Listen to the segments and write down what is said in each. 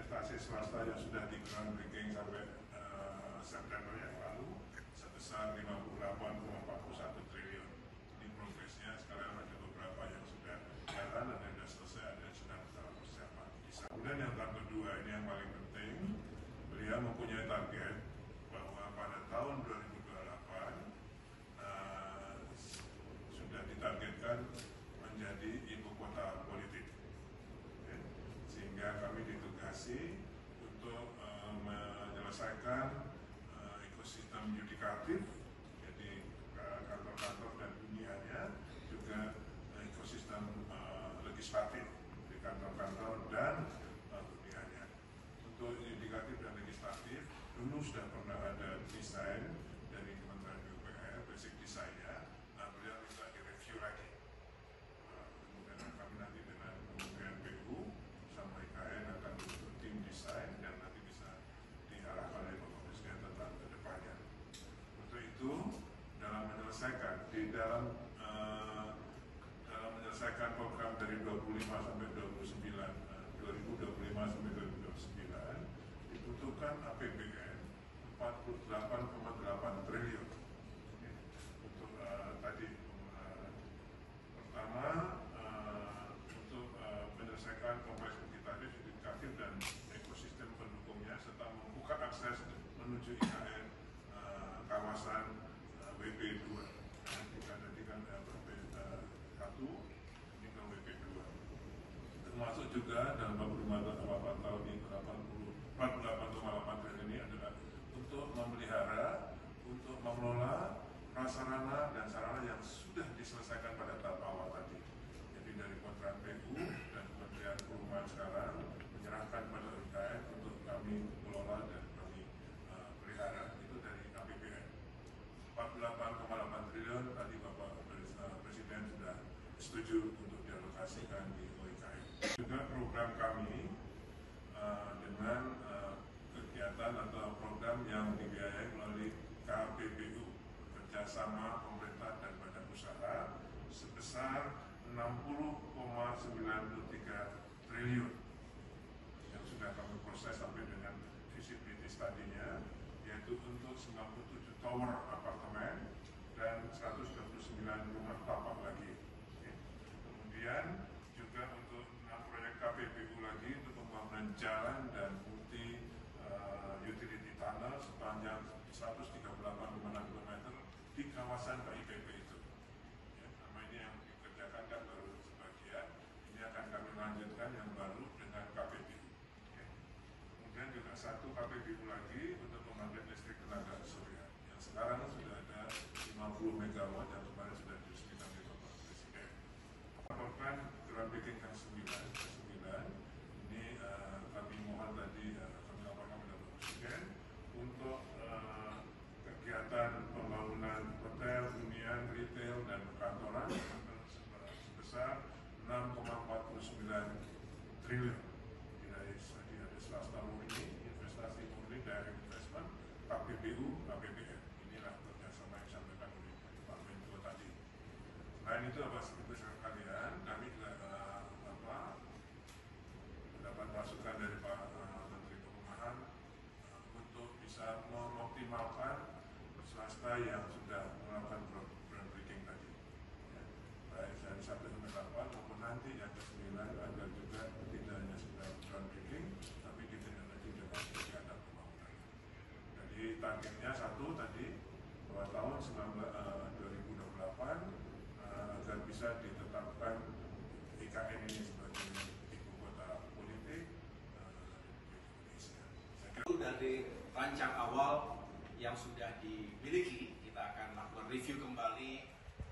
investasi swasta yang sudah di groundbreaking sampai September yang lalu sebesar 58,41 triliun. Ini progresnya sekarang ada beberapa yang sudah jalan, ada yang sudah selesai, ada yang sudah dalam persiapan. Kemudian yang tahap kedua, ini yang paling penting, beliau mempunyai target bahwa pada tahun 2028 sudah ditargetkan menjadi ibu kota politik. Sehingga kami ditugasi untuk menyelesaikan ekosistem yudikatif, jadi kantor-kantor dan dunianya, juga ekosistem legislatif di kantor-kantor dan dunianya. Untuk yudikatif dan legislatif, dulu sudah pernah ada desain dari Kementerian PUPR, basic desainnya, beliau minta direview lagi. Kemudian kami nanti dengan Kementerian PU sama IKN akan membentuk tim desain dan nanti bisa diarahkan oleh Bapak Presiden tentang ke depannya. Untuk itu, dalam menyelesaikan program dari 25 sampai 2025 sampai 2029 dibutuhkan APBN 48,8 triliun. Untuk tadi pertama untuk menyelesaikan kompleks yudikatif dan ekosistem pendukungnya serta membuka akses menuju IKN kawasan WP2. Kita jadikan WP1 ini ke WP2. Termasuk juga dalam 48 tahun ini 48,8 triliun ini adalah untuk memelihara, untuk mengelola prasarana dan sarana yang sudah diselesaikan pada tahap awal tadi. Jadi dari kontrak PU dan Kementerian Perhubungan sekarang menyerahkan pada IKN untuk kami kelola dan kami pelihara. Itu dari APBN 48,8 triliun tadi Bapak Presiden sudah setuju untuk dialokasikan di OIKN. Juga program kami dengan kegiatan atau program yang dibiayai melalui KPBU, kerjasama pemerintah dan badan usaha, sebesar 60,93 triliun yang sudah kami proses sampai dengan visibility study-nya, yaitu untuk 97 tower apartemen dan 129 rumah tapak lagi. Kemudian juga untuk 6 proyek KPBU lagi untuk pembangunan jalan dan multi utility tunnel sepanjang 138,6 km di kawasan KIPP itu. Ya, nama ini yang dikerjakan kan baru sebagian, ini akan kami lanjutkan yang baru dengan KPBU. Ya. Kemudian juga 1 KPBU lagi untuk pembangkit listrik tenaga surya. Yang sekarang sudah ada 50 MW yang kemarin sudah diresmikan oleh Bapak Presiden. Laporkan groundbreaking yang 9 ini kami mohon tadi kami laporkan kepada Bapak Presiden untuk kegiatan pembangunan hotel, hunian, retail, dan perkantoran sebesar 6,49 triliun. Dari ada swasta murni, investasi murni, direct investment, KPBU, APBN. Inilah kerjasama yang disampaikan oleh Pak Menko tadi. Selain itu, Bapak Ibu sekalian, kami mendapat masukan dari Pak Menteri Perumahan untuk bisa mengoptimalkan swasta yang sudah melakukan groundbreaking tadi. Ya. Baik dari 1-8 maupun nanti yang ke-9 agar juga tidak hanya sudah groundbreaking, tapi ditindaklanjuti dengan kegiatan pembangunan. Jadi targetnya 1 tadi, bahwa tahun 2028 agar bisa ditetapkan IKN ini sebagai ibu kota politik Indonesia. Dari rancang awal yang sudah dimiliki, kita akan lakukan review kembali,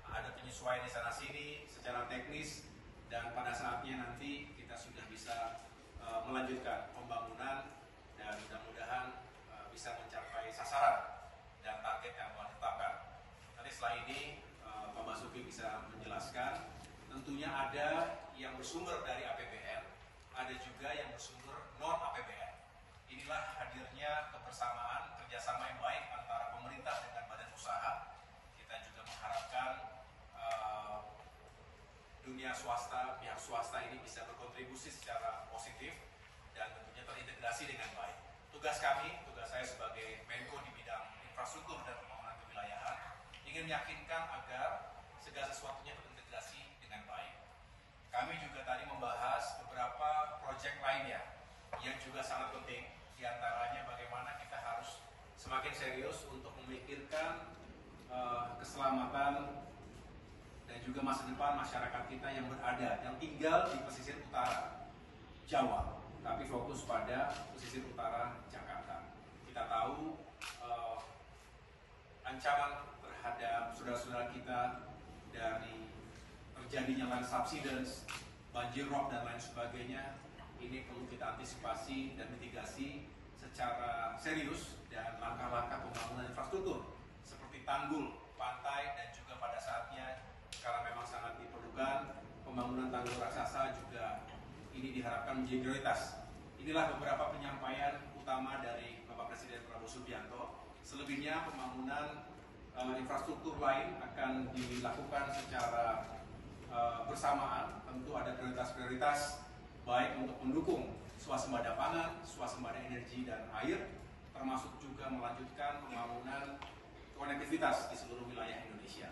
ada penyesuaian di sana sini secara teknis, dan pada saatnya nanti kita sudah bisa melanjutkan pembangunan dan mudah-mudahan bisa mencapai sasaran dan target yang telah ditetapkan. Nanti setelah ini Pak Basuki bisa menjelaskan, tentunya ada yang bersumber dari APBN, ada juga yang bersumber non APBN. Inilah hadirnya kebersamaan, kerjasama yang baik antara pemerintah dengan badan usaha. Kita juga mengharapkan dunia swasta, pihak swasta ini bisa berkontribusi secara positif dan tentunya terintegrasi terintegrasi dengan baik. Tugas saya sebagai Menko di bidang infrastruktur dan pembangunan kewilayahan ingin meyakinkan agar segala sesuatunya terintegrasi dengan baik. Kami juga tadi membahas beberapa proyek lainnya yang juga sangat penting, diantaranya bagaimana kita harus semakin serius untuk memikirkan keselamatan dan juga masa depan masyarakat kita yang tinggal di pesisir utara Jawa, tapi fokus pada pesisir utara Jakarta. Kita tahu ancaman terhadap saudara-saudara kita dari terjadinya land subsidence, banjir rob dan lain sebagainya, ini perlu kita antisipasi dan mitigasi secara serius dan langkah-langkah pembangunan infrastruktur seperti tanggul, pantai, dan juga pada saatnya karena memang sangat diperlukan pembangunan tanggul raksasa juga ini diharapkan menjadi prioritas. Inilah beberapa penyampaian utama dari Bapak Presiden Prabowo Subianto. Selebihnya pembangunan infrastruktur lain akan dilakukan secara bersamaan. Tentu ada prioritas-prioritas baik untuk mendukung swasembada pangan, swasembada energi dan air, termasuk juga melanjutkan pembangunan konektivitas di seluruh wilayah Indonesia.